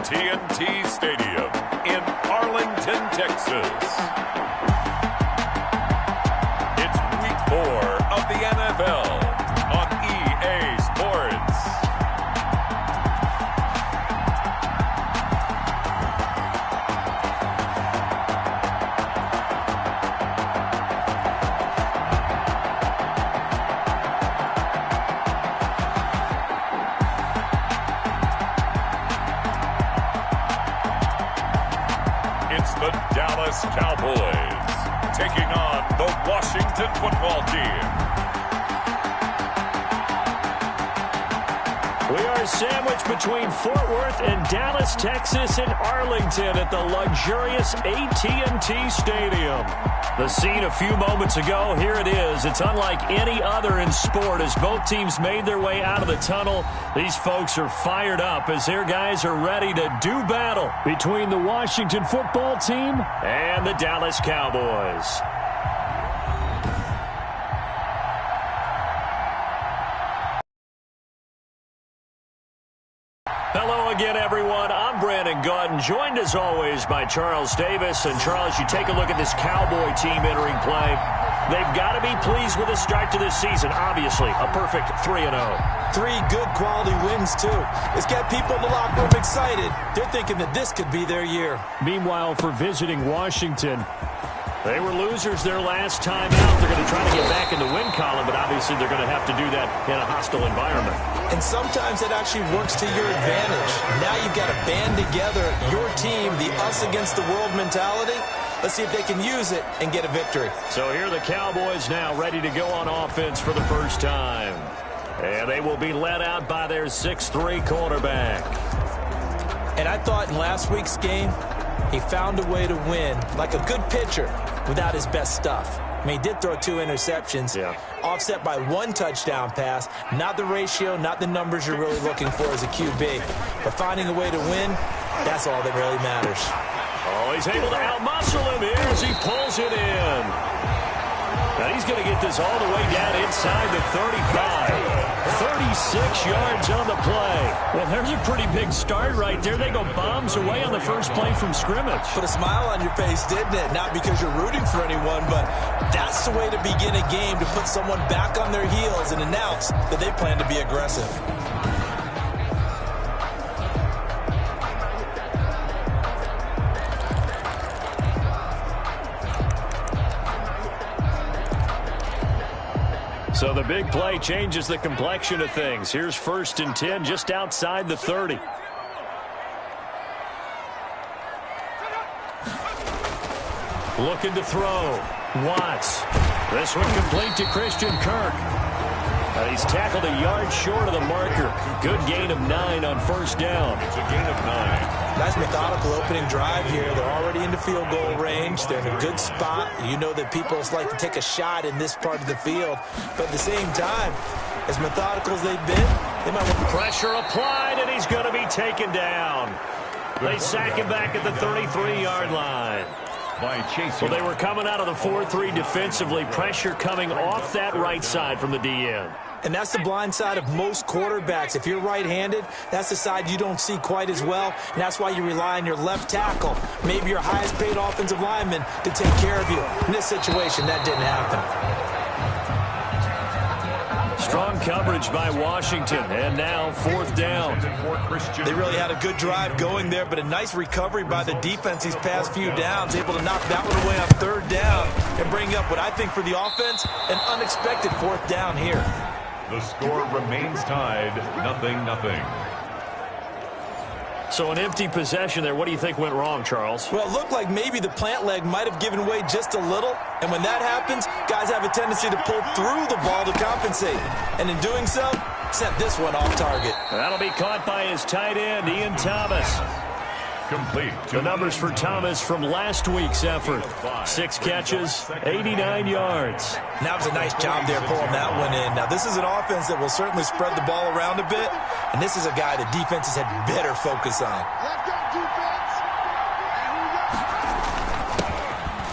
AT&T Stadium in Arlington, Texas. It's week 4 of the NFL on EA Sports. The Dallas Cowboys taking on the Washington football team. We are sandwiched between Fort Worth and Dallas, Texas, and Arlington at the luxurious AT&T Stadium. The scene a few moments ago, here it is. It's unlike any other in sport as both teams made their way out of the tunnel. These folks are fired up as their guys are ready to do battle between the Washington football team and the Dallas Cowboys. Hello again, everyone. I'm Brandon Gautin, joined as always by Charles Davis. And Charles, you take a look at this Cowboy team entering play. They've got to be pleased with the start to this season. Obviously, a perfect 3-0. 3 good quality wins, too. It's got people in the locker room excited. They're thinking that this could be their year. Meanwhile, for visiting Washington, they were losers their last time out. They're going to try to get back in the win column, but obviously they're going to have to do that in a hostile environment. And sometimes it actually works to your advantage. Now you've got to band together your team, the us against the world mentality. Let's see if they can use it and get a victory. So here are the Cowboys now ready to go on offense for the first time. And they will be led out by their 6'3" quarterback. And I thought in last week's game, he found a way to win, like a good pitcher, without his best stuff. I mean, he did throw 2 interceptions, offset by 1 touchdown pass. Not the ratio, not the numbers you're really looking for as a QB. But finding a way to win, that's all that really matters. Oh, he's able to outmuscle him here as he pulls it in. Now he's going to get this all the way down inside the 35. 36 yards on the play. Well, there's a pretty big start right there. They go bombs away on the first play from scrimmage. Put a smile on your face, didn't it? Not because you're rooting for anyone, but that's the way to begin a game, to put someone back on their heels and announce that they plan to be aggressive. So the big play changes the complexion of things. Here's 1st and 10 just outside the 30. Looking to throw. Watts. This one complete to Christian Kirk. And he's tackled a yard short of the marker. Good gain of 9 on 1st down. It's a gain of 9. Nice methodical opening drive here. They're already into field goal range. They're in a good spot. You know that people like to take a shot in this part of the field. But at the same time, as methodical as they've been, they might want pressure applied, and he's going to be taken down. They sack him back at the 33-yard line. Well, they were coming out of the 4-3 defensively. Pressure coming off that right side from the DN. And that's the blind side of most quarterbacks. If you're right-handed, that's the side you don't see quite as well. And that's why you rely on your left tackle, maybe your highest-paid offensive lineman, to take care of you. In this situation, that didn't happen. Strong coverage by Washington, and now 4th down. They really had a good drive going there, but a nice recovery by the defense these past few downs, able to knock that one away on 3rd down and bring up what I think for the offense, an unexpected 4th down here. The score remains tied, 0-0. So an empty possession there. What do you think went wrong, Charles? Well, it looked like maybe the plant leg might have given way just a little. And when that happens, guys have a tendency to pull through the ball to compensate. And in doing so, sent this one off target. That'll be caught by his tight end, Ian Thomas. Complete. The numbers for Thomas from last week's effort. 6 catches, 89 yards. That was a nice job there pulling that one in. Now, this is an offense that will certainly spread the ball around a bit, and this is a guy the defenses had better focus on.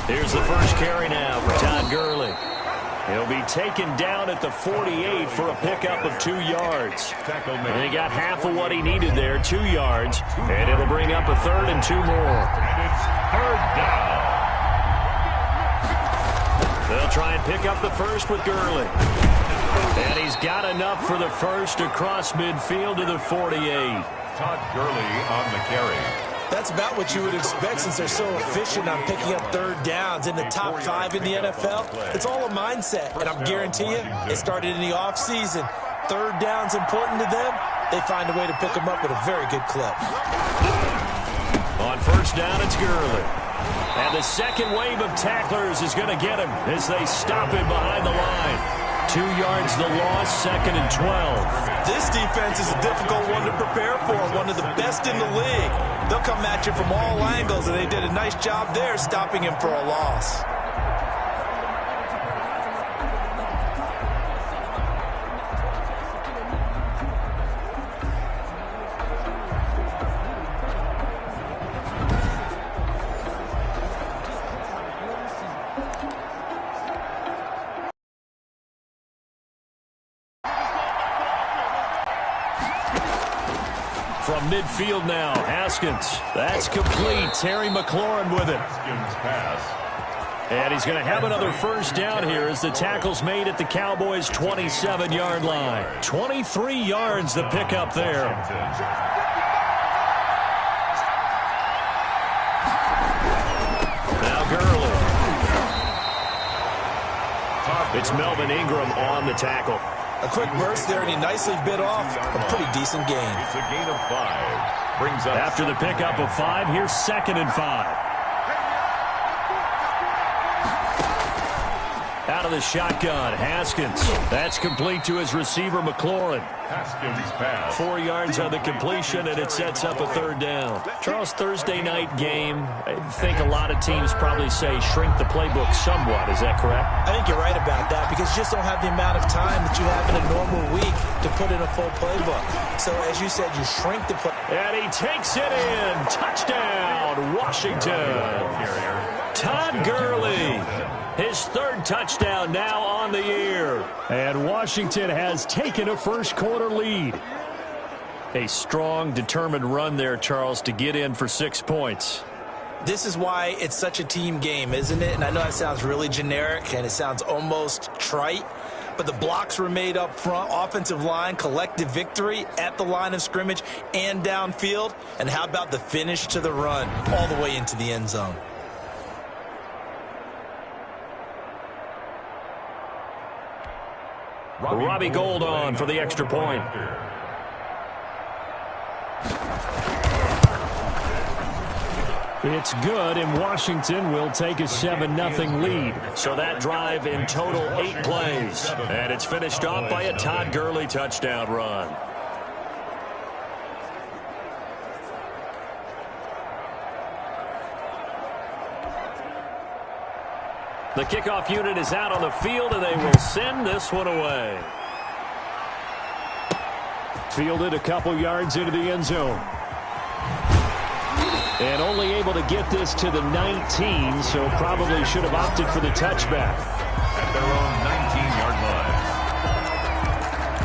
Here's the first carry now for Todd Gurley. He'll be taken down at the 48 for a pickup of 2 yards. And he got half of what he needed there, 2 yards. And it'll bring up a 3rd and 2 more. And it's 3rd down. They'll try and pick up the first with Gurley. And he's got enough for the first across midfield to the 48. Todd Gurley on the carry. That's about what you would expect since they're so efficient on picking up 3rd downs in the top 5 in the NFL. It's all a mindset, and I'm guarantee you, it started in the offseason. 3rd down's important to them. They find a way to pick them up at a very good clip. On 1st down, it's Gurley. And the second wave of tacklers is going to get him as they stop him behind the line. 2 yards the loss, 2nd and 12. This defense is a difficult one to prepare for, one of the best in the league. They'll come at you from all angles, and they did a nice job there stopping him for a loss. From midfield now, Haskins. That's complete. Terry McLaurin with it. Haskins pass. And he's going to have another 1st down here as the tackle's made at the Cowboys' 27-yard line. 23 yards the pickup there. Now Gurley. It's Melvin Ingram on the tackle. A quick burst there, and he nicely bit off a pretty decent gain. It's a gain of 5. Brings up After the pickup of 5, here's 2nd and 5. Out of the shotgun, Haskins. That's complete to his receiver, McLaurin. Haskins pass. 4 yards on the completion, and it sets up a 3rd down. Charles, Thursday night game, I think a lot of teams probably say shrink the playbook somewhat. Is that correct? I think you're right about that because you just don't have the amount of time that you have in a normal week to put in a full playbook. So, as you said, you shrink the play. And he takes it in. Touchdown, Washington. Todd Gurley. His 3rd touchdown now on the year. And Washington has taken a first-quarter lead. A strong, determined run there, Charles, to get in for 6 points. This is why it's such a team game, isn't it? And I know that sounds really generic, and it sounds almost trite. But the blocks were made up front, offensive line, collective victory at the line of scrimmage and downfield. And how about the finish to the run all the way into the end zone? Robbie Gould on for the extra point. It's good, and Washington will take a 7-0 lead. So that drive in total 8 plays. And it's finished off by a Todd Gurley touchdown run. The kickoff unit is out on the field, and they will send this one away. Fielded a couple yards into the end zone. And only able to get this to the 19, so probably should have opted for the touchback. At their own 19-yard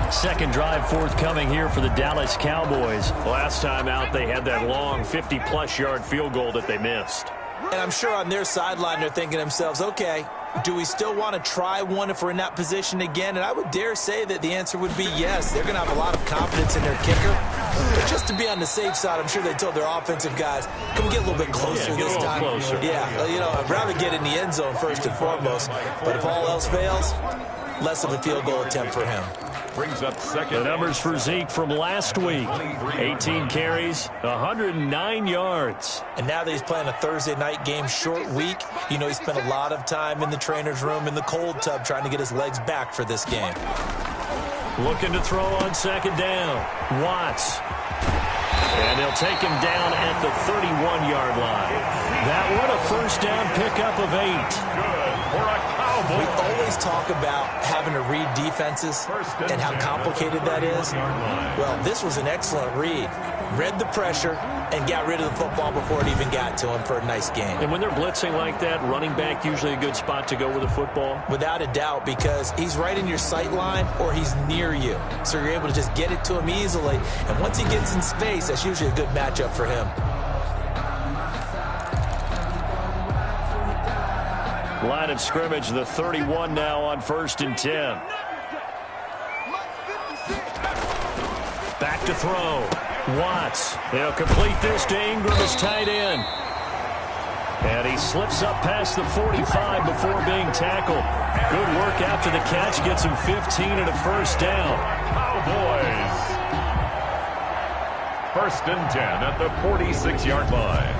line. Second drive forthcoming here for the Dallas Cowboys. Last time out, they had that long 50-plus yard field goal that they missed. And I'm sure on their sideline they're thinking to themselves, okay, do we still want to try one if we're in that position again? And I would dare say that the answer would be yes. They're going to have a lot of confidence in their kicker. But just to be on the safe side, I'm sure they told their offensive guys, can we get a little bit closer this time? Closer. Yeah, you know, I'd rather get in the end zone first and foremost. But if all else fails, less of a field goal attempt for him. Brings up second. The numbers for Zeke from last week. 18 carries, 109 yards. And now that he's playing a Thursday night game, short week, you know he spent a lot of time in the trainer's room in the cold tub trying to get his legs back for this game. Looking to throw on second down. Watts. And they'll take him down at the 31-yard line. That one a first down pickup of 8. Good for a Cowboys We always talk about having to read defenses and how complicated that is. Well, this was an excellent read. Read the pressure and got rid of the football before it even got to him for a nice game. And when they're blitzing like that, running back usually a good spot to go with the football? Without a doubt, because he's right in your sight line or he's near you. So you're able to just get it to him easily. And once he gets in space, that's usually a good matchup for him. Line of scrimmage, the 31 now on 1st and 10. Back to throw. Watts. He'll complete this to Ingram as tight end. And he slips up past the 45 before being tackled. Good work after the catch. Gets him 15 and a first down. Cowboys. 1st and 10 at the 46-yard line.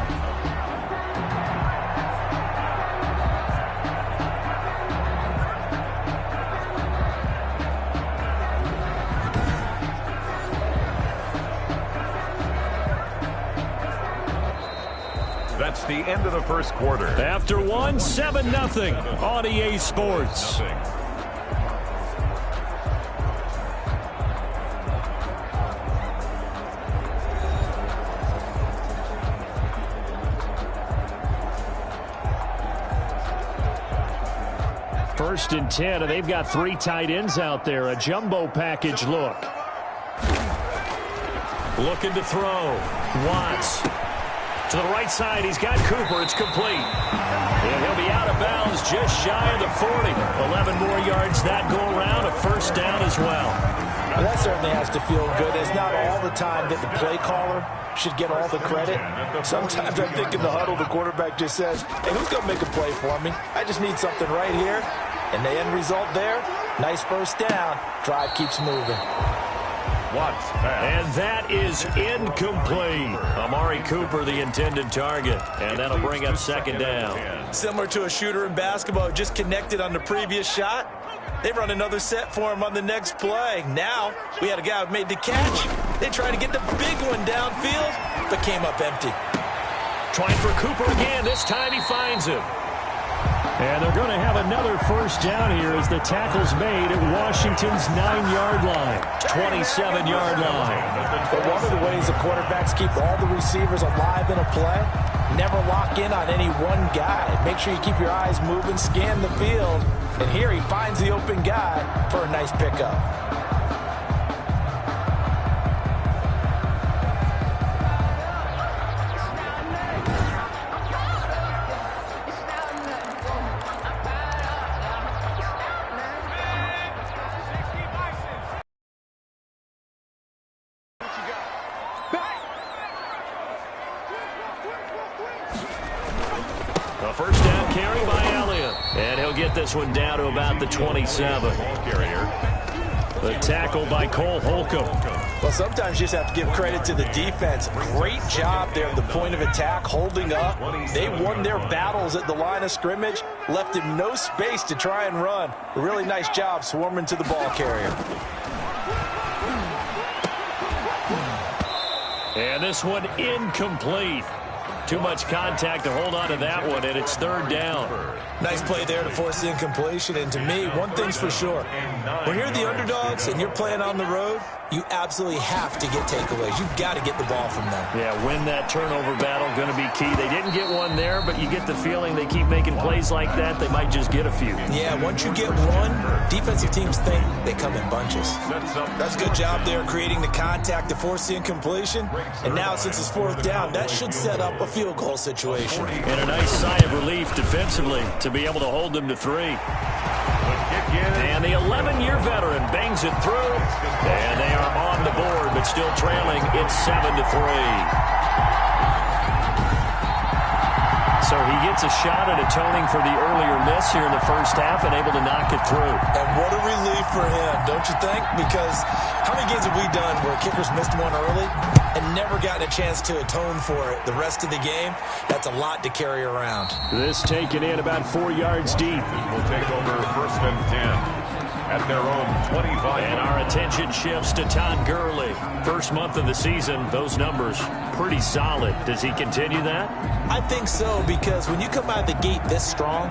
That's the end of the first quarter. After one, 7-0 on EA Sports. First and 10, and they've got 3 tight ends out there. A jumbo package look. Looking to throw. Watts. To the right side, he's got Cooper. It's complete. And he'll be out of bounds just shy of the 40. 11 more yards that go around. A first down as well. Well, that certainly has to feel good. It's not all the time that the play caller should get all the credit. Sometimes I think in the huddle, the quarterback just says, hey, who's going to make a play for me? I just need something right here. And the end result there, nice first down. Drive keeps moving. And that is incomplete. Amari Cooper, the intended target. And that'll bring up 2nd down. Similar to a shooter in basketball, just connected on the previous shot. They run another set for him on the next play. Now, we had a guy who made the catch. They tried to get the big one downfield, but came up empty. Trying for Cooper again. This time he finds him. And they're going to have another first down here as the tackle's made at Washington's 9-yard line, 27-yard line. But one of the ways the quarterbacks keep all the receivers alive in a play, never lock in on any one guy. Make sure you keep your eyes moving, scan the field. And here he finds the open guy for a nice pickup. A first down carry by Elliott. And he'll get this one down to about the 27. The tackle by Cole Holcomb. Well, sometimes you just have to give credit to the defense. Great job there at the point of attack, holding up. They won their battles at the line of scrimmage, left him no space to try and run. A really nice job swarming to the ball carrier. And this one incomplete. Too much contact to hold on to that one, and it's 3rd down. Nice play there to force the incompletion. And to me, one thing's for sure. When you're the underdogs and you're playing on the road, you absolutely have to get takeaways. You've got to get the ball from them. Yeah, win that turnover battle, going to be key. They didn't get one there, but you get the feeling they keep making plays like that, they might just get a few. Yeah, once you get one, defensive teams think they come in bunches. That's a good job there creating the contact to force the incompletion. And now, since it's 4th down, that should set up a field goal situation. And a nice sigh of relief defensively to be able to hold them to 3. And the 11-year veteran bangs it through. And they are on the board, but still trailing. It's 7-3. So he gets a shot at atoning for the earlier miss here in the first half and able to knock it through. And what a relief for him, don't you think? Because how many games have we done where kickers missed one early and never gotten a chance to atone for it the rest of the game? That's a lot to carry around. This taken in about 4 yards deep. We'll take over 1st and 10. at their own 25. And our attention shifts to Todd Gurley. First month of the season, those numbers pretty solid. Does he continue that? I think so, because when you come out of the gate this strong,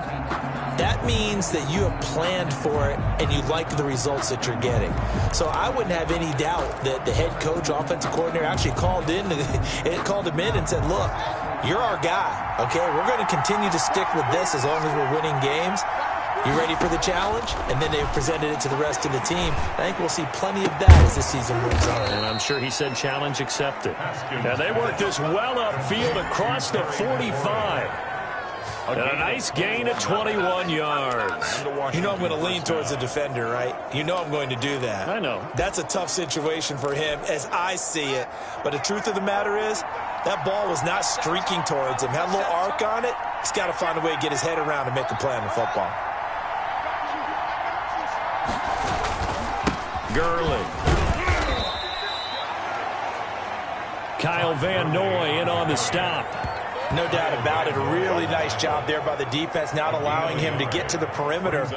that means that you have planned for it and you like the results that you're getting. So I wouldn't have any doubt that the head coach, offensive coordinator, actually called him in and said, look, you're our guy, okay? We're going to continue to stick with this as long as we're winning games. You ready for the challenge? And then they presented it to the rest of the team. I think we'll see plenty of that as the season moves on. And I'm sure he said challenge accepted. Now they worked this well upfield across the 45. And a nice gain of 21 yards. You know I'm going to lean towards the defender, right? You know I'm going to do that. I know. That's a tough situation for him as I see it. But the truth of the matter is, that ball was not streaking towards him. Had a little arc on it. He's got to find a way to get his head around and make a play on the football. Gurley. Kyle Van Noy in on the stop. No doubt about it. A really nice job there by the defense, not allowing him to get to the perimeter.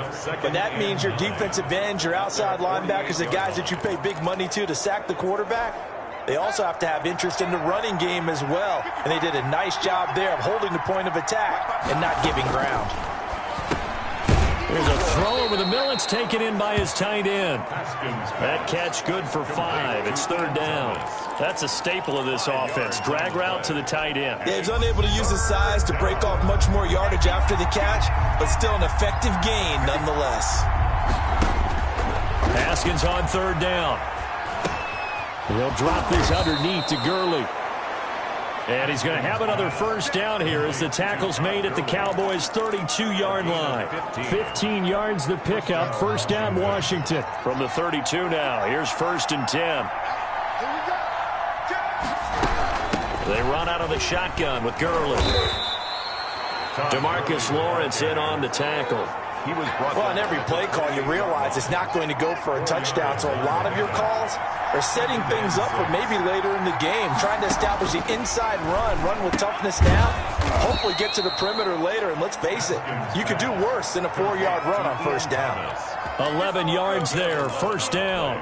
But that means your defensive ends, your outside linebackers, the guys that you pay big money to sack the quarterback, they also have to have interest in the running game as well. And they did a nice job there of holding the point of attack and not giving ground. There's a throw over the middle. It's taken in by his tight end. That catch good for 5. It's third down. That's a staple of this offense. Drag route to the tight end. Yeah, he's unable to use his size to break off much more yardage after the catch, but still an effective gain nonetheless. Haskins on third down. He'll drop this underneath to Gurley. And he's going to have another first down here as the tackle's made at the Cowboys' 32-yard line. 15 yards the pickup. First down, Washington. From the 32 now. Here's 1st and 10. They run out of the shotgun with Gurley. DeMarcus Lawrence in on the tackle. Well, on every play call, you realize it's not going to go for a touchdown. So a lot of your calls are setting things up for maybe later in the game, trying to establish the inside run with toughness now, hopefully get to the perimeter later. And let's face it, you could do worse than a 4-yard run on first down. 11 yards there, first down.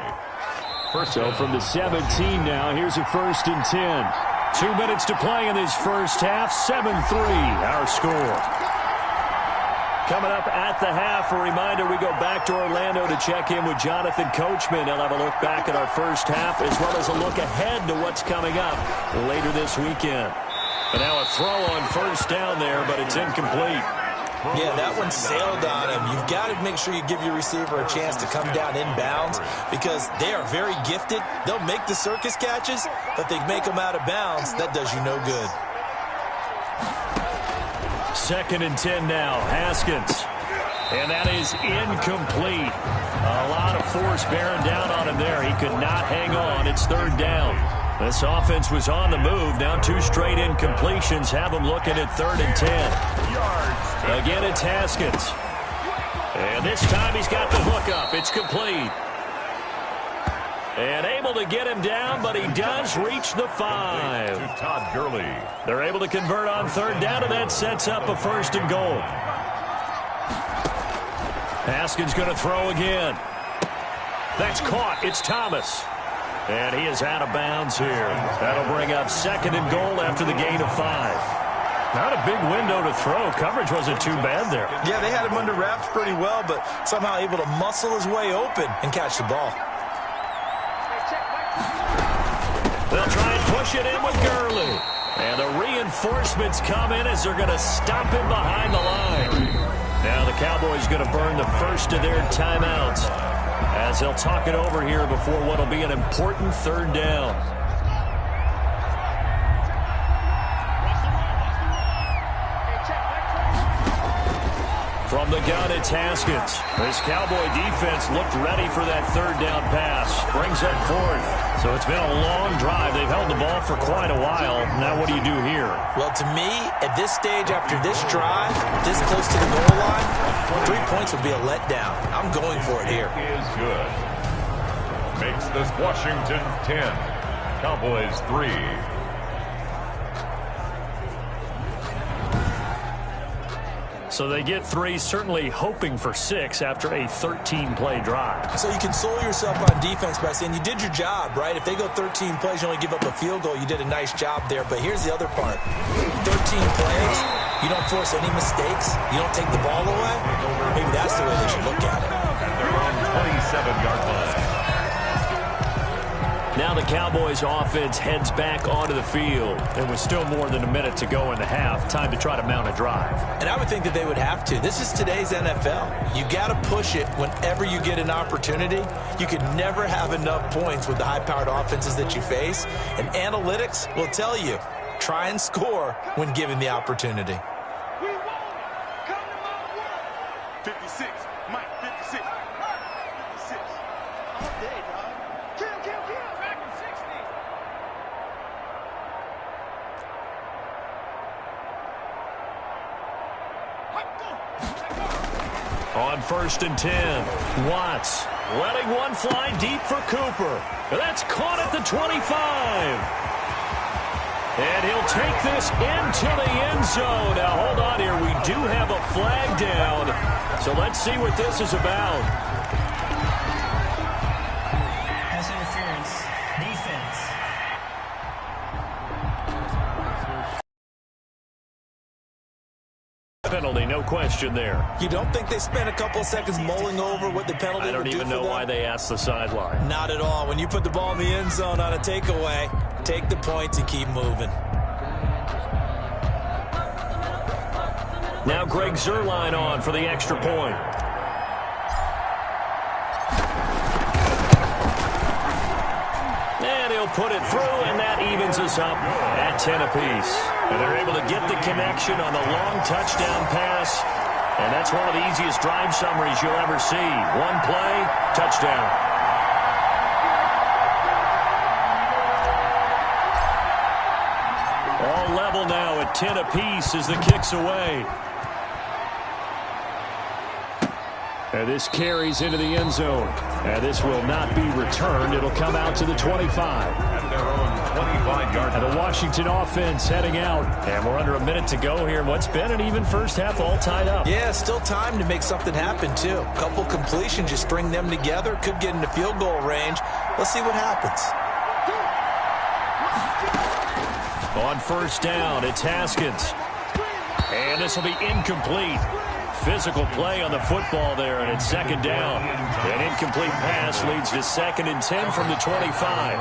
So from the 17 now, here's a 1st and 10. 2 minutes to play in this first half. 7-3 our score. Coming up at the half, a reminder, we go back to Orlando to check in with Jonathan Coachman. He'll have a look back at our first half as well as a look ahead to what's coming up later this weekend. And now a throw on first down there, but it's incomplete. Yeah, that one sailed on him. You've got to make sure you give your receiver a chance to come down inbounds because they are very gifted. They'll make the circus catches, but they make them out of bounds. That does you no good. 2nd and 10 now. Haskins. And that is incomplete. A lot of force bearing down on him there. He could not hang on. It's third down. This offense was on the move. Now 2 straight incompletions have them looking at 3rd and 10. Again, it's Haskins. And this time he's got the hook up. It's complete. And able to get him down, but he does reach the 5. To Todd Gurley. They're able to convert on third down, and that sets up a 1st and goal. Haskins going to throw again. That's caught. It's Thomas. And he is out of bounds here. That'll bring up 2nd and goal after the gain of 5. Not a big window to throw. Coverage wasn't too bad there. Yeah, they had him under wraps pretty well, but somehow able to muscle his way open and catch the ball. They'll try and push it in with Gurley. And the reinforcements come in as they're going to stop him behind the line. Now the Cowboys going to burn the first of their timeouts as they'll talk it over here before what will be an important third down. From the gun, it's Haskins. This Cowboy defense looked ready for that third down pass. Brings up 4th. So it's been a long drive. They've held the ball for quite a while. Now what do you do here? Well, to me, at this stage, after this drive, this close to the goal line, 3 points would be a letdown. I'm going for it here. Is good. Makes this Washington 10. Cowboys 3. So they get 3, certainly hoping for 6 after a 13-play drive. So you console yourself on defense by saying you did your job, right? If they go 13 plays, you only give up a field goal, you did a nice job there. But here's the other part. 13 plays, you don't force any mistakes, you don't take the ball away. Maybe that's the way they should look at it. At their own 27-yard line. Now the Cowboys offense heads back onto the field. And with still more than a minute to go in the half, time to try to mount a drive. And I would think that they would have to. This is today's NFL. You got to push it whenever you get an opportunity. You could never have enough points with the high-powered offenses that you face. And analytics will tell you, try and score when given the opportunity. 56, Mike, 56. 56. All day, dog. Kill. Back in 60. On 1st and 10, Watts letting one fly deep for Cooper. That's caught at the 25. And he'll take this into the end zone. Now, hold on here. We do have a flag down. So let's see what this is about. Pass interference. Defense. Penalty, no question there. You don't think they spent a couple of seconds mulling over what the penalty I would do don't even know why they asked the sideline. Not at all. When you put the ball in the end zone on a takeaway, take the points and keep moving. Now Greg Zuerlein on for the extra point. And he'll put it through, and that evens us up at 10 apiece. And they're able to get the connection on the long touchdown pass. And that's one of the easiest drive summaries you'll ever see. One play, touchdown. All level now at 10 apiece as the kick's away. And this carries into the end zone. And this will not be returned. It'll come out to the 25. At their own 25-yard line. And the Washington offense heading out. And we're under a minute to go here. What's been an even first half, all tied up. Yeah, still time to make something happen, too. A couple completions, you string them together. Could get into field goal range. Let's see what happens. On 1st down, it's Haskins. And this will be incomplete. Physical play on the football there, and it's 2nd down. An incomplete pass leads to 2nd and 10 from the 25.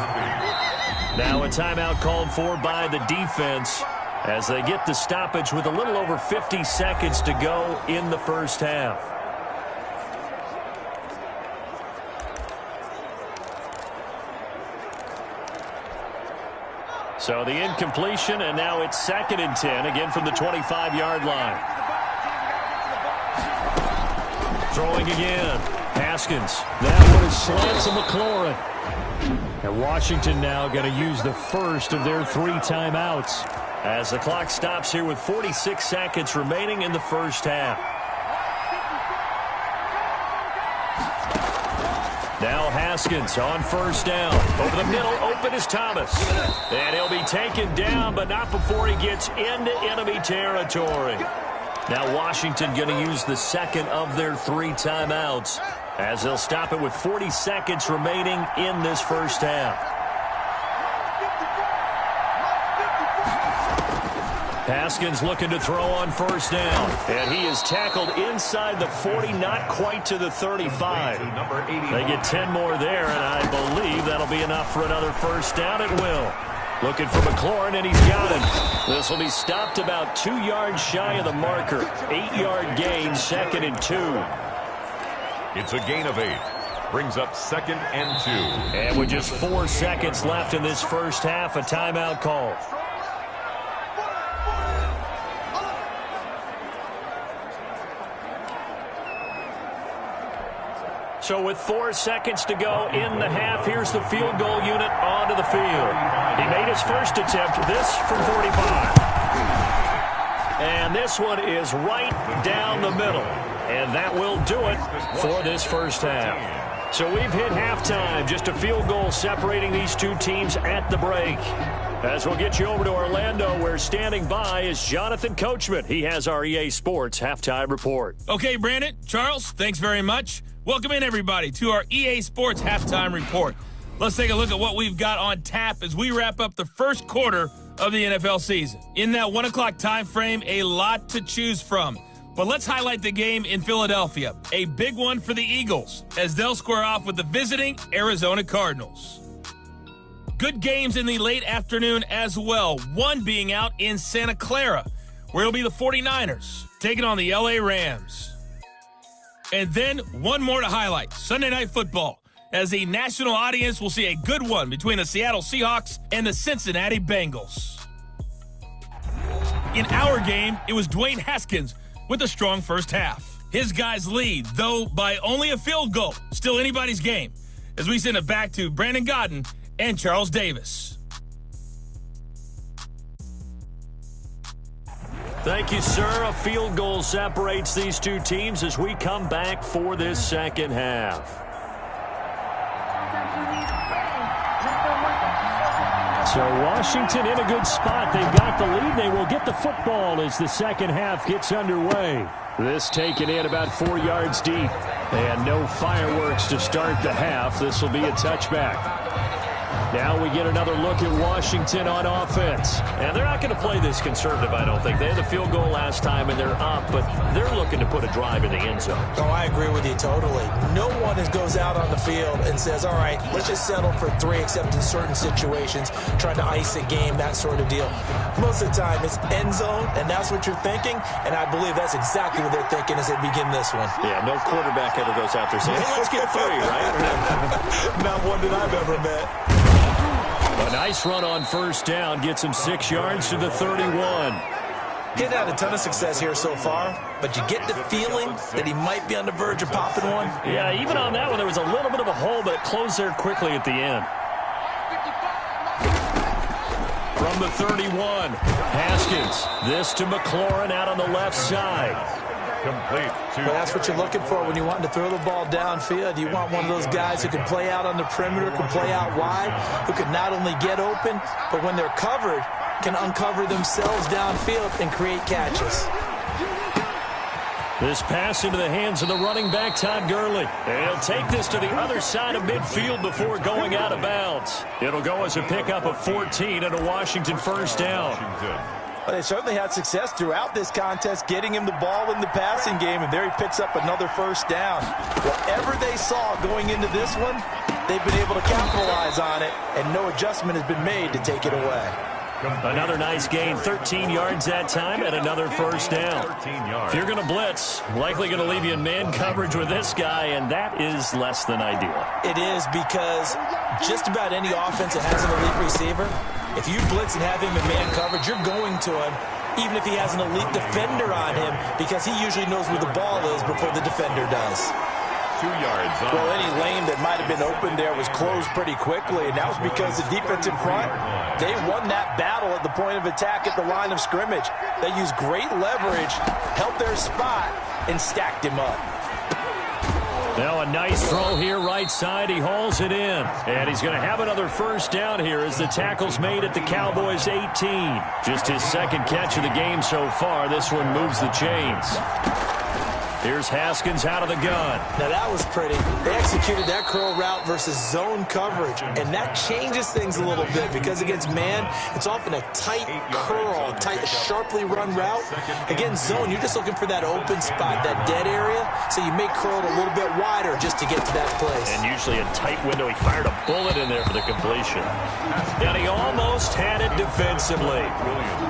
Now a timeout called for by the defense as they get the stoppage with a little over 50 seconds to go in the first half. So the incompletion, and now it's 2nd and 10, again from the 25-yard line. Throwing again. Haskins. That one is slant to McLaurin. And Washington now going to use the first of their 3 timeouts as the clock stops here with 46 seconds remaining in the first half. Now Haskins on 1st down. Over the middle, open is Thomas. And he'll be taken down, but not before he gets into enemy territory. Now Washington going to use the 2nd of their 3 timeouts as they'll stop it with 40 seconds remaining in this first half. Haskins looking to throw on 1st down. And he is tackled inside the 40, not quite to the 35. They get 10 more there, and I believe that'll be enough for another 1st down. It will. Looking for McLaurin, and he's got him. This will be stopped about 2 yards shy of the marker. 8-yard gain, 2nd and 2. It's a gain of 8. Brings up 2nd and 2. And with just 4 seconds left in this first half, a timeout call. So with 4 seconds to go in the half, here's the field goal unit onto the field. He made his first attempt, this from 45. And this one is right down the middle. And that will do it for this first half. So we've hit halftime, just a field goal separating these two teams at the break. As we'll get you over to Orlando, where standing by is Jonathan Coachman. He has our EA Sports Halftime Report. Okay, Brandon, Charles, thanks very much. Welcome in, everybody, to our EA Sports Halftime Report. Let's take a look at what we've got on tap as we wrap up the first quarter of the NFL season. In that 1 o'clock time frame, a lot to choose from. But let's highlight the game in Philadelphia. A big one for the Eagles as they'll square off with the visiting Arizona Cardinals. Good games in the late afternoon as well, one being out in Santa Clara, where it'll be the 49ers taking on the LA Rams. And then one more to highlight, Sunday Night Football, as the national audience will see a good one between the Seattle Seahawks and the Cincinnati Bengals. In our game, it was Dwayne Haskins with a strong first half. His guys lead, though by only a field goal. Still anybody's game, as we send it back to Brandon Godden and Charles Davis. Thank you, sir. A field goal separates these two teams as we come back for this second half. So Washington in a good spot. They've got the lead. They will get the football as the second half gets underway. This taken in about 4 yards deep. And no fireworks to start the half. This will be a touchback. Now we get another look at Washington on offense. And they're not going to play this conservative, I don't think. They had the field goal last time, and they're up, but they're looking to put a drive in the end zone. Oh, I agree with you totally. No one goes out on the field and says, all right, let's just settle for 3, except in certain situations, trying to ice a game, that sort of deal. Most of the time, it's end zone, and that's what you're thinking, and I believe that's exactly what they're thinking as they begin this one. Yeah, no quarterback ever goes out there saying, hey, let's get 3, right? Not one that I've ever met. A nice run on first down gets him 6 yards to the 31. He hasn't had a ton of success here so far, but you get the feeling that he might be on the verge of popping one. Yeah, even on that one, there was a little bit of a hole, but it closed there quickly at the end. From the 31, Haskins. This to McLaurin out on the left side. Complete. Well, that's what you're looking for when you want to throw the ball downfield. You want one of those guys who can play out on the perimeter, can play out wide, who can not only get open, but when they're covered, can uncover themselves downfield and create catches. This pass into the hands of the running back, Todd Gurley. And he'll take this to the other side of midfield before going out of bounds. It'll go as a pickup of 14 and a Washington first down. Well, they certainly had success throughout this contest, getting him the ball in the passing game, and there he picks up another first down. Whatever they saw going into this one, they've been able to capitalize on it, and no adjustment has been made to take it away. Another nice gain, 13 yards that time, and another first down. If you're going to blitz, likely going to leave you in man coverage with this guy, and that is less than ideal. It is, because just about any offense that has an elite receiver, if you blitz and have him in man coverage, you're going to him, even if he has an elite defender on him, because he usually knows where the ball is before the defender does. 2 yards. Well, any lane that might have been open there was closed pretty quickly, and that was because the defense in front, they won that battle at the point of attack at the line of scrimmage. They used great leverage, held their spot, and stacked him up. Now a nice throw here right side. He hauls it in. And he's going to have another first down here as the tackle's made at the Cowboys 18. Just his second catch of the game so far. This one moves the chains. Here's Haskins out of the gun. Now that was pretty. They executed that curl route versus zone coverage, and that changes things a little bit because against man, it's often a tight curl, tight, sharply run route. Against zone, you're just looking for that open spot, that dead area, so you may curl it a little bit wider just to get to that place. And usually a tight window. He fired a bullet in there for the completion. And he almost had it defensively.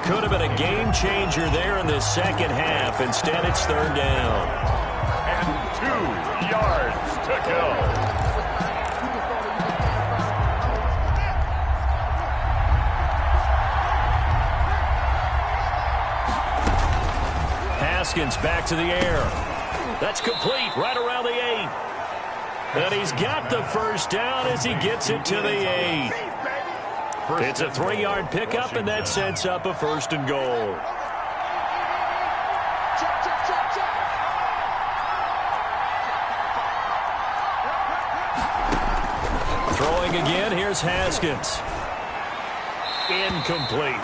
Could have been a game changer there in the second half. Instead, it's third down. And 2 yards to go. Haskins back to the air. That's complete right around the 8. And he's got the first down as he gets it to the 8. It's a 3-yard pickup, and that sets up a first and goal. Throwing again, here's Haskins. incomplete.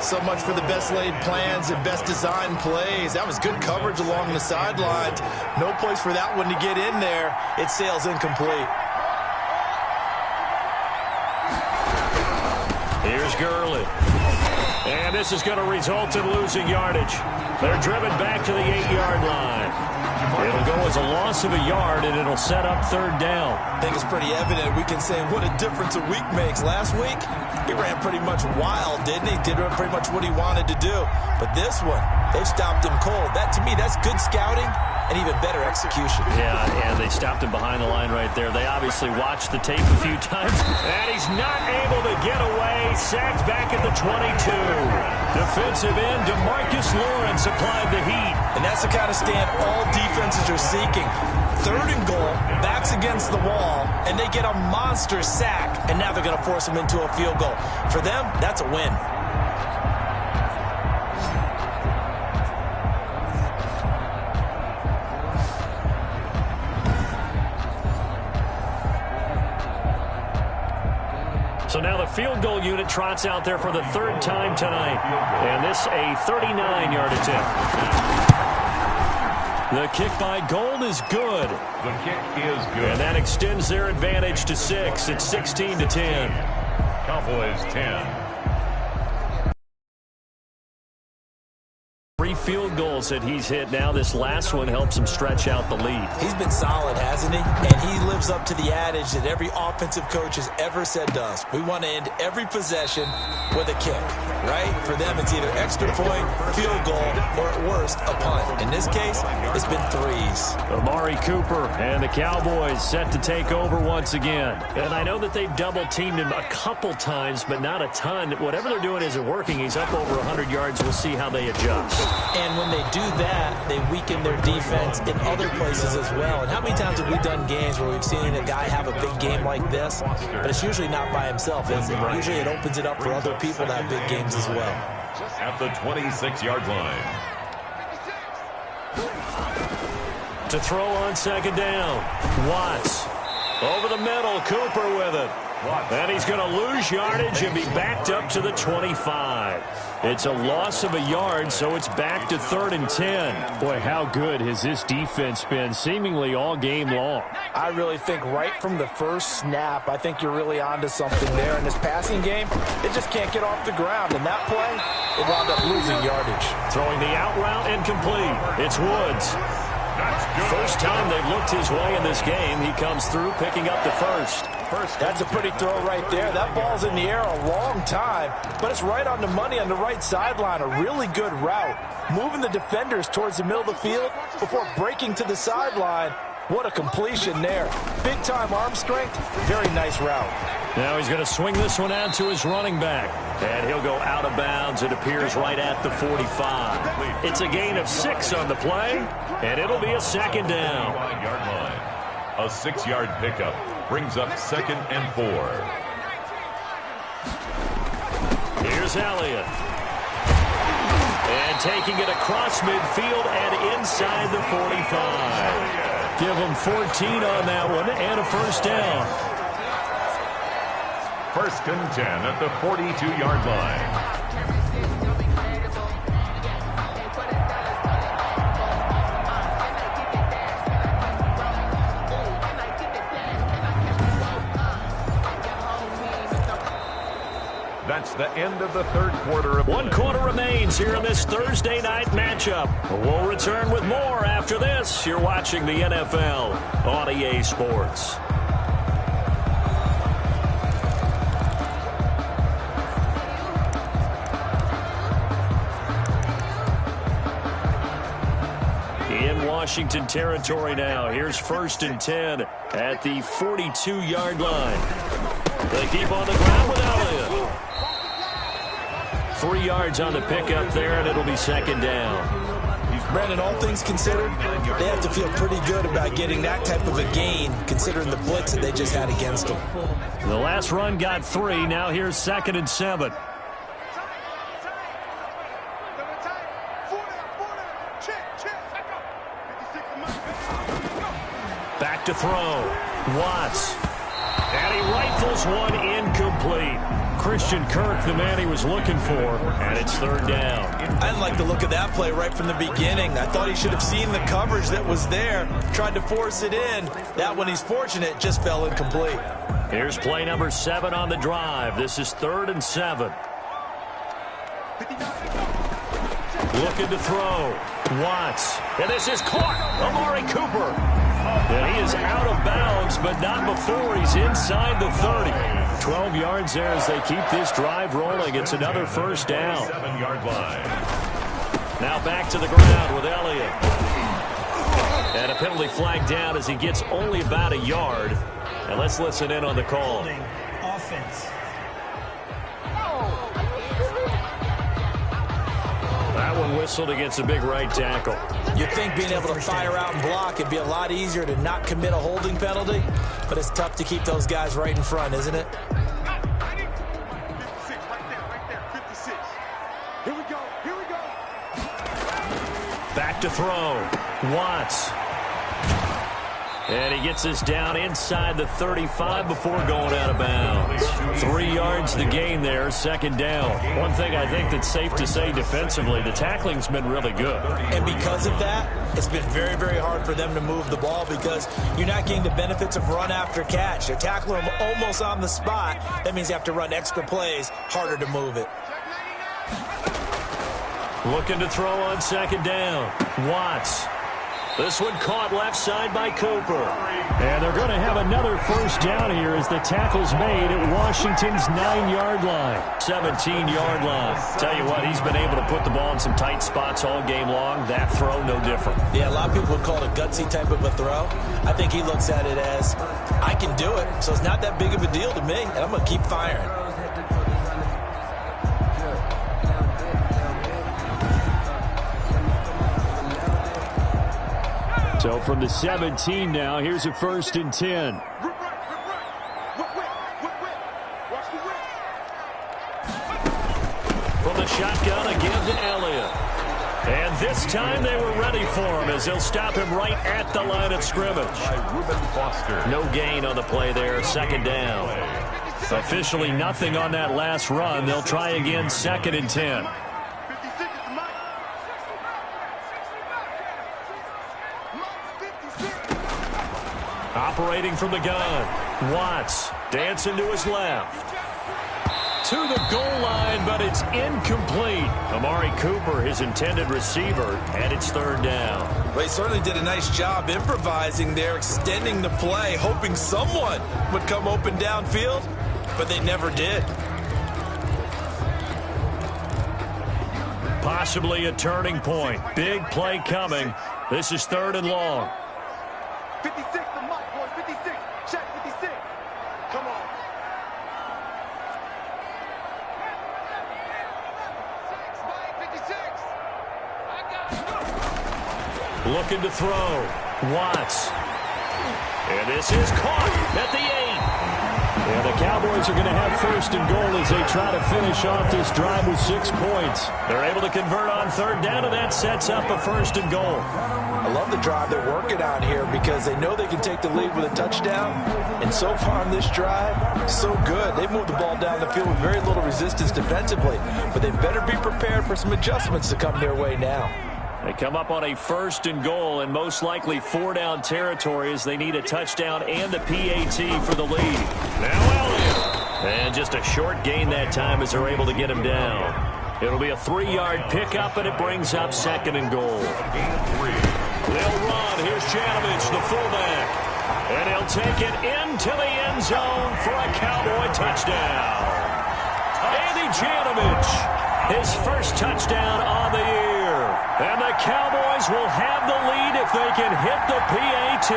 So much for the best laid plans and best designed plays. That was good coverage along the sidelines. No place for that one to get in there. It sails incomplete. Here's Gurley. And this is going to result in losing yardage. They're driven back to the 8-yard line. It'll go as a loss of a yard, and it'll set up third down. I think it's pretty evident. We can say what a difference a week makes. Last week, he ran pretty much wild, didn't he? Did pretty much what he wanted to do. But this one, they stopped him cold. That, to me, that's good scouting and even better execution. Yeah, and they stopped him behind the line right there. They obviously watched the tape a few times. And he's not able to get away. Sacked back at the 22. Defensive end DeMarcus Lawrence applied the heat. And that's the kind of stand all defenses are seeking. Third and goal, backs against the wall, and they get a monster sack. And now they're going to force him into a field goal. For them, that's a win. So now the field goal unit trots out there for the third time tonight. And this a 39-yard attempt. The kick by Gold is good. The kick is good. And that extends their advantage to 6. It's 16-10. Cowboys 10. 3 field goals that he's hit now. This last one helps him stretch out the lead. He's been solid, hasn't he? And he lives up to the adage that every offensive coach has ever said to us. We want to end every possession with a kick, right? For them, it's either extra point, field goal, or at worst, a punt. In this case, it's been 3s. Amari Cooper and the Cowboys set to take over once again. And I know that they've double-teamed him a couple times, but not a ton. Whatever they're doing isn't working. He's up over 100 yards. We'll see how they adjust. And when they do that, they weaken their defense in other places as well. And how many times have we done games where we've seen a guy have a big game like this, but it's usually not by himself, is it? Usually it opens it up for other people to have big games as well. At the 26-yard line. To throw on second down. Watts. Over the middle, Cooper with it. And he's going to lose yardage and be backed up to the 25. It's a loss of a yard, so it's back to 3rd and 10. Boy, how good has this defense been seemingly all game long? I really think right from the first snap, I think you're really onto something there. In this passing game, it just can't get off the ground. And that play, it wound up losing yardage. Throwing the out route incomplete. It's Woods. First time they've looked his way in this game, he comes through picking up the first. That's a pretty throw right there. That ball's in the air a long time, but it's right on the money on the right sideline. A really good route. Moving the defenders towards the middle of the field before breaking to the sideline. What a completion there. Big-time arm strength. Very nice route. Now he's going to swing this one out to his running back. And he'll go out of bounds. It appears right at the 45. It's a gain of 6 on the play, and it'll be a second down. 5-yard line. A 6-yard pickup brings up 2nd and 4. Here's Elliott. And taking it across midfield and inside the 45. Give him 14 on that one and a first down. 1st and 10 at the 42-yard line. That's the end of the 3rd quarter. One quarter remains here in this Thursday night matchup. We'll return with more after this. You're watching the NFL on EA Sports. In Washington territory now. Here's 1st and 10 at the 42-yard line. They keep on the ground with Elliott. 3 yards on the pickup there, and it'll be second down. Brandon, all things considered, they have to feel pretty good about getting that type of a gain, considering the blitz that they just had against them. The last run got 3. Now here's 2nd and 7. Back to throw. Watts. And he rifles one incomplete. Christian Kirk, the man he was looking for, and it's third down. I didn't like the look of that play right from the beginning. I thought he should have seen the coverage that was there, tried to force it in. That one, he's fortunate, just fell incomplete. Here's play number 7 on the drive. This is 3rd and 7. Looking to throw. Watts. And this is caught. Amari Cooper. And he is out of bounds, but not before he's inside the 30. 12 yards there as they keep this drive rolling. It's another first down. 7-yard line. Now back to the ground with Elliott. And a penalty flag down as he gets only about a yard. And let's listen in on the call. Holding. Offense. That one whistled against a big right tackle. You'd think being able to fire out and block it'd be a lot easier to not commit a holding penalty, but it's tough to keep those guys right in front, isn't it? 56, right there, 56. Here we go. Back to throw. Watts. And he gets this down inside the 35 before going out of bounds. 3 yards the gain there, second down. One thing I think that's safe to say defensively, the tackling's been really good. And because of that, it's been very, very hard for them to move the ball because you're not getting the benefits of run after catch. They're tackling them almost on the spot. That means you have to run extra plays, harder to move it. Looking to throw on second down. Watts. This one caught left side by Cooper. And they're going to have another first down here as the tackle's made at Washington's 9-yard line. 17-yard line. Tell you what, he's been able to put the ball in some tight spots all game long. That throw, no different. Yeah, a lot of people would call it a gutsy type of a throw. I think he looks at it as, I can do it, so it's not that big of a deal to me, and I'm going to keep firing. So from the 17 now, here's a 1st and 10. From the shotgun again to Elliott. And this time they were ready for him as they'll stop him right at the line of scrimmage. No gain on the play there, second down. Officially nothing on that last run. They'll try again, 2nd and 10. Operating from the gun. Watts dancing to his left. To the goal line, but it's incomplete. Amari Cooper, his intended receiver, and it's third down. Well, he certainly did a nice job improvising there, extending the play, hoping someone would come open downfield, but they never did. Possibly a turning point. Big play coming. This is 3rd and long. 56, the mic, boys, 56. Check 56. Come on. Looking to throw. Watts. And this is caught at the 8. And the Cowboys are going to have 1st and goal as they try to finish off this drive with 6 points. They're able to convert on 3rd down, and that sets up a 1st and goal. I love the drive they're working on here because they know they can take the lead with a touchdown. And so far on this drive, so good. They've moved the ball down the field with very little resistance defensively. But they better be prepared for some adjustments to come their way now. They come up on a 1st and goal and most likely 4-down territory as they need a touchdown and a PAT for the lead. Now Elliott. And just a short gain that time as they're able to get him down. It'll be a 3-yard pickup, and it brings up 2nd and goal. They'll run. Here's Janovich, the fullback. And he'll take it into the end zone for a Cowboy touchdown. Andy Janovich, his first touchdown on the year. And the Cowboys will have the lead if they can hit the PAT.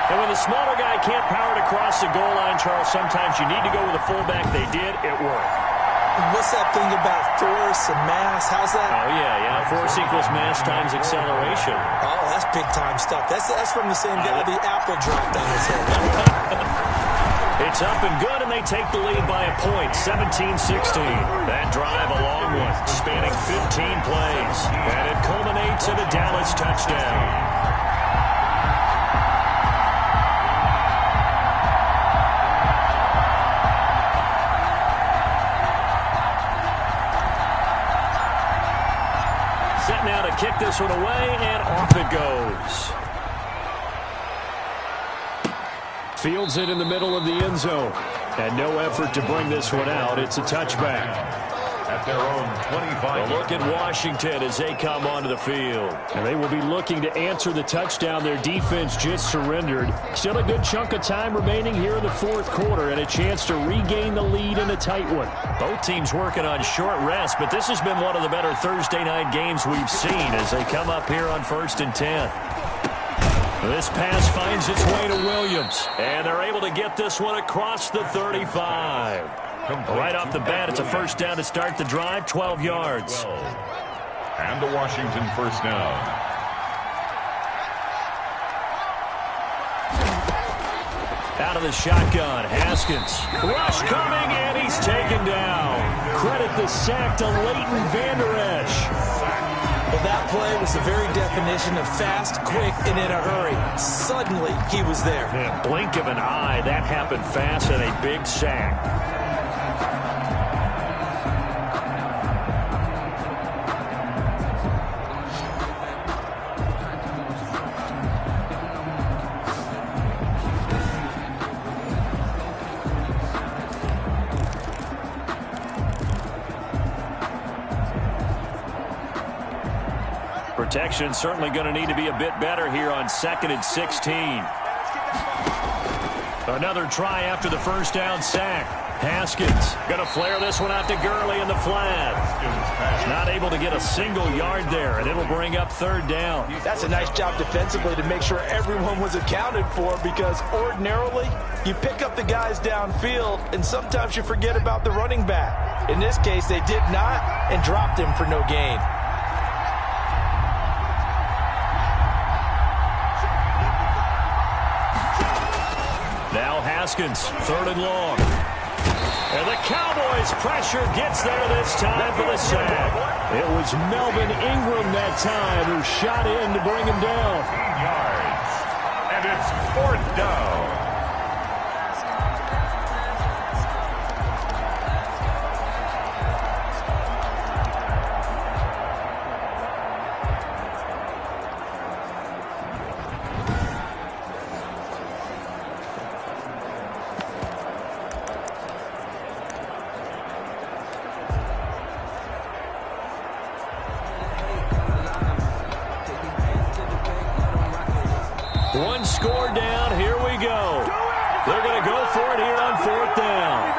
And when the smaller guy can't power it across the goal line, Charles, sometimes you need to go with a fullback. They did. It worked. What's that thing about force and mass? How's that? Oh, yeah. Force equals mass times acceleration. Oh, that's big-time stuff. That's from the same guy the apple dropped on his head. It's up and good, and they take the lead by a point, 17-16. That drive, a long one, spanning 15 plays. And it culminates in a Dallas touchdown. Set now to kick this one away, and off it goes. Fields it in the middle of the end zone. And no effort to bring this one out. It's a touchback. At their own 25. A look at Washington as they come onto the field. And they will be looking to answer the touchdown their defense just surrendered. Still a good chunk of time remaining here in the fourth quarter and a chance to regain the lead in a tight one. Both teams working on short rest, but this has been one of the better Thursday night games we've seen as they come up here on 1st and 10. This pass finds its way to Williams, and they're able to get this one across the 35. Right off the bat, it's a first down to start the drive, 12 yards. And the Washington first down. Out of the shotgun, Haskins. Rush coming, and he's taken down. Credit the sack to Leighton Vander Esch. Well, that play was the very definition of fast, quick, and in a hurry. Suddenly, he was there. Yeah, blink of an eye, that happened fast, and a big sack. Protection certainly going to need to be a bit better here on 2nd and 16. Another try after the first down sack. Haskins going to flare this one out to Gurley in the flat. Not able to get a single yard there, and it'll bring up 3rd down. That's a nice job defensively to make sure everyone was accounted for, because ordinarily you pick up the guys downfield and sometimes you forget about the running back. In this case, they did not and dropped him for no gain. Now Haskins, 3rd and long. And the Cowboys pressure gets there this time for the sack. It was Melvin Ingram that time who shot in to bring him down. 15 yards. And it's 4th down. One score down. Here we go. They're going to go for it here on 4th down.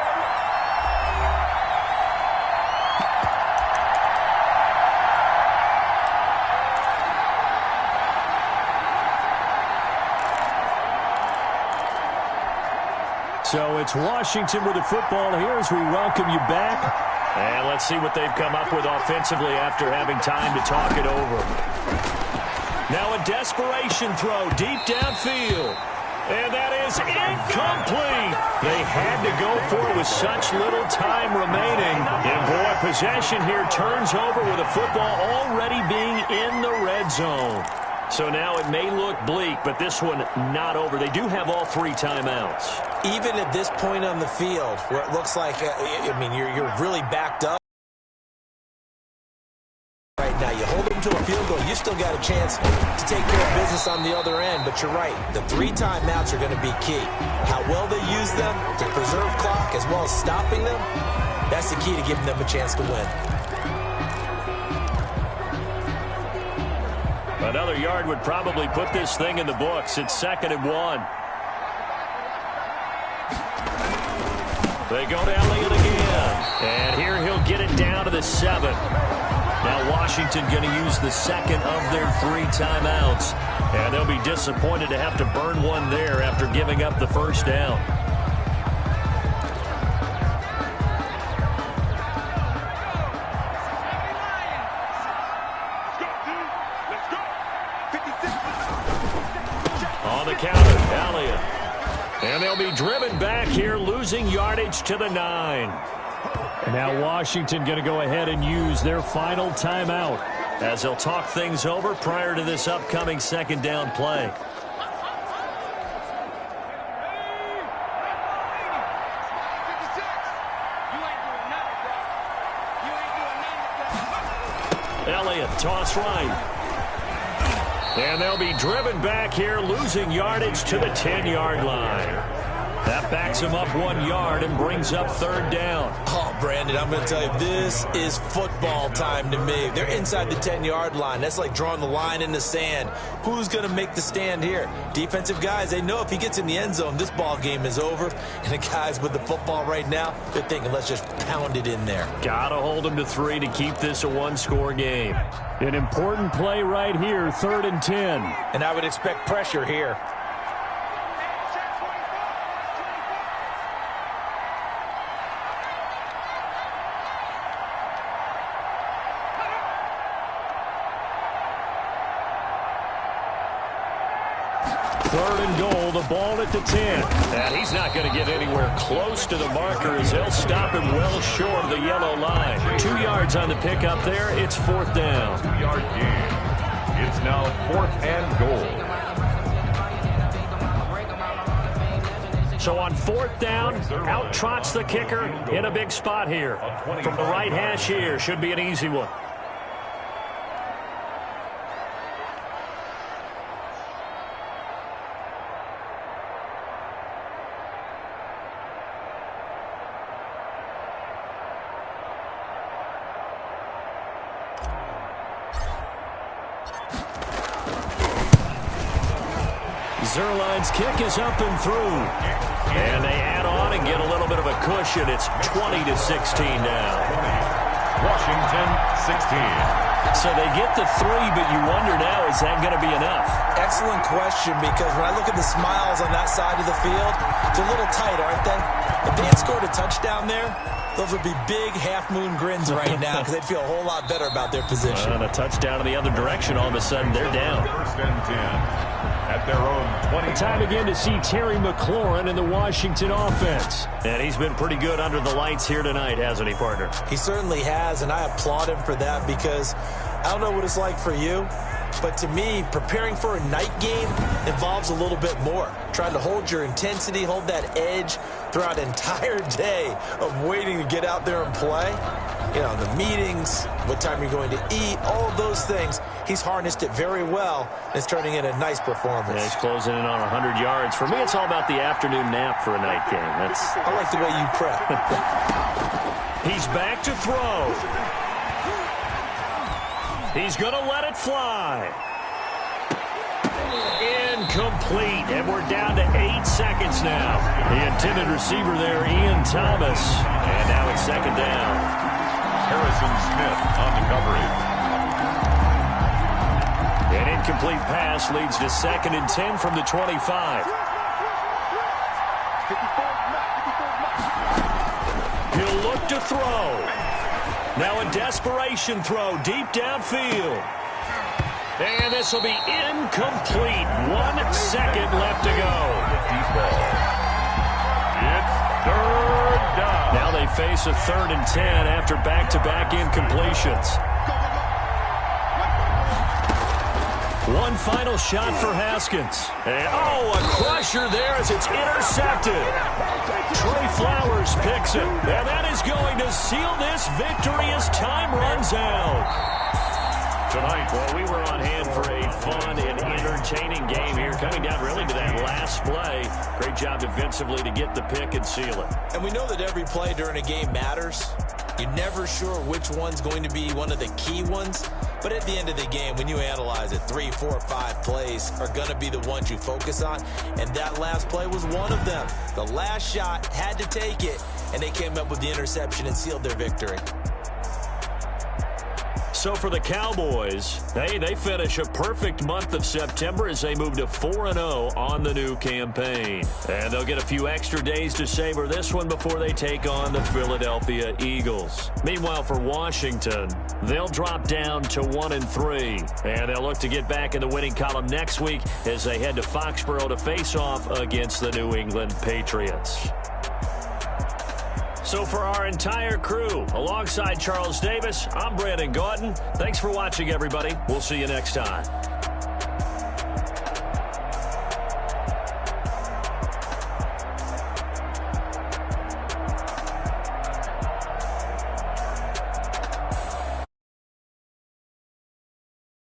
So it's Washington with the football here as we welcome you back. And let's see what they've come up with offensively after having time to talk it over. Now a desperation throw deep downfield. And that is incomplete. They had to go for it with such little time remaining. And boy, possession here turns over with the football already being in the red zone. So now it may look bleak, but this one not over. They do have all 3 timeouts. Even at this point on the field, where it looks like, you're really backed up right now. You hold them to a field goal, you still got a chance to take care of business on the other end. But you're right, the 3 timeouts are going to be key. How well they use them to preserve clock as well as stopping them, that's the key to giving them a chance to win. Another yard would probably put this thing in the books. It's 2nd and 1. They go to Elliott again. And here he'll get it down to the 7. Now Washington going to use the 2nd of their 3 timeouts. And they'll be disappointed to have to burn one there after giving up the first down. On the counter, Elliott. And they'll be driven back here, losing yardage to the 9. And now Washington going to go ahead and use their final timeout as they'll talk things over prior to this upcoming 2nd down play. Elliott toss right. And they'll be driven back here, losing yardage to the 10-yard line. That backs him up 1 yard and brings up third down. Oh, Brandon, I'm going to tell you, this is football time to me. They're inside the 10-yard line. That's like drawing the line in the sand. Who's going to make the stand here? Defensive guys, they know if he gets in the end zone, this ball game is over. And the guys with the football right now, they're thinking, let's just pound it in there. Gotta hold him to 3 to keep this a one-score game. An important play right here, 3rd and 10. And I would expect pressure here. Third and goal, the ball at the 10. And he's not going to get anywhere close to the marker as they'll stop him well short of the yellow line. 2 yards on the pickup there. It's 4th down. 2-yard gain. It's now 4th and goal. So on 4th down, out trots the kicker in a big spot here. From the right hash here, should be an easy one. Zerline's kick is up and through. And they add on and get a little bit of a cushion. It's 20-16 now. Washington 16. So they get the 3, but you wonder now, is that going to be enough? Excellent question, because when I look at the smiles on that side of the field, they're a little tight, aren't they? If they had scored a touchdown there, those would be big half-moon grins right now because they'd feel a whole lot better about their position. And a touchdown in the other direction, all of a sudden they're down. 1st and 10. At their own 20. Time again to see Terry McLaurin in the Washington offense. And he's been pretty good under the lights here tonight, hasn't he, partner? He certainly has, and I applaud him for that because I don't know what it's like for you, but to me, preparing for a night game involves a little bit more. Trying to hold your intensity, hold that edge throughout an entire day of waiting to get out there and play. You know, the meetings, what time you're going to eat, all of those things. He's harnessed it very well. And it's turning in a nice performance. Yeah, he's closing in on 100 yards. For me, it's all about the afternoon nap for a night game. I like the way you prep. He's back to throw. He's going to let it fly. Incomplete, and we're down to 8 seconds now. The intended receiver there, Ian Thomas, and now it's 2nd down. Harrison Smith on the coverage. An incomplete pass leads to 2nd and 10 from the 25. He'll look to throw. Now a desperation throw deep downfield. And this will be incomplete. 1 second left to go. Deep ball. It's 3rd down. Now they face a 3rd and 10 after back-to-back incompletions. One final shot for Haskins. And, a crusher there as it's intercepted. Trey Flowers picks it. And that is going to seal this victory as time runs out. Tonight, well, we were on hand for a fun and entertaining game here, coming down really to that last play. Great job defensively to get the pick and seal it. And we know that every play during a game matters. You're never sure which one's going to be one of the key ones. But at the end of the game, when you analyze it, 3, 4, 5 plays are going to be the ones you focus on. And that last play was one of them. The last shot had to take it, and they came up with the interception and sealed their victory. So for the Cowboys, they finish a perfect month of September as they move to 4-0 on the new campaign. And they'll get a few extra days to savor this one before they take on the Philadelphia Eagles. Meanwhile, for Washington, they'll drop down to 1-3. And they'll look to get back in the winning column next week as they head to Foxborough to face off against the New England Patriots. So for our entire crew, alongside Charles Davis, I'm Brandon Gautin. Thanks for watching, everybody. We'll see you next time.